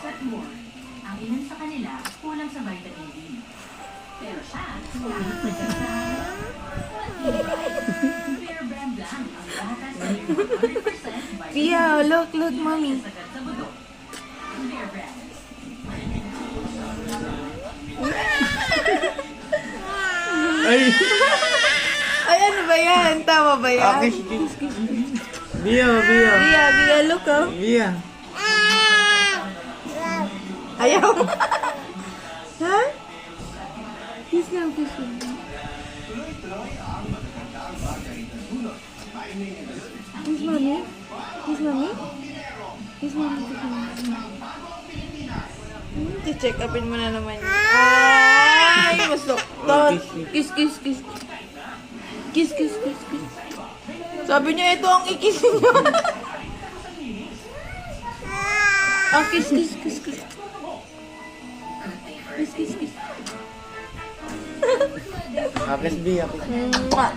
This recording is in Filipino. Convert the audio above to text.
at more. Ang ilan sa kanila kulang sa vitamin D. Pero siya, Bear Brand lang ang gatas na 100% vitamin D. Pia, look, mommy. Sagad sa buto. Bear Brand. Ay! Ay, ano ba yan? Tama ba yan? Kiss. Bia. Bia, look, oh. Bia. Ayaw. Ha? Kiss lang. Kiss, mommy. Check upin mo na naman yun. Ay, mas doktor. Kiss. Kiss. Sabi niya, ito ang ikis niyo. Oh, kiss. Kiss. Kiss Bia. Mwah.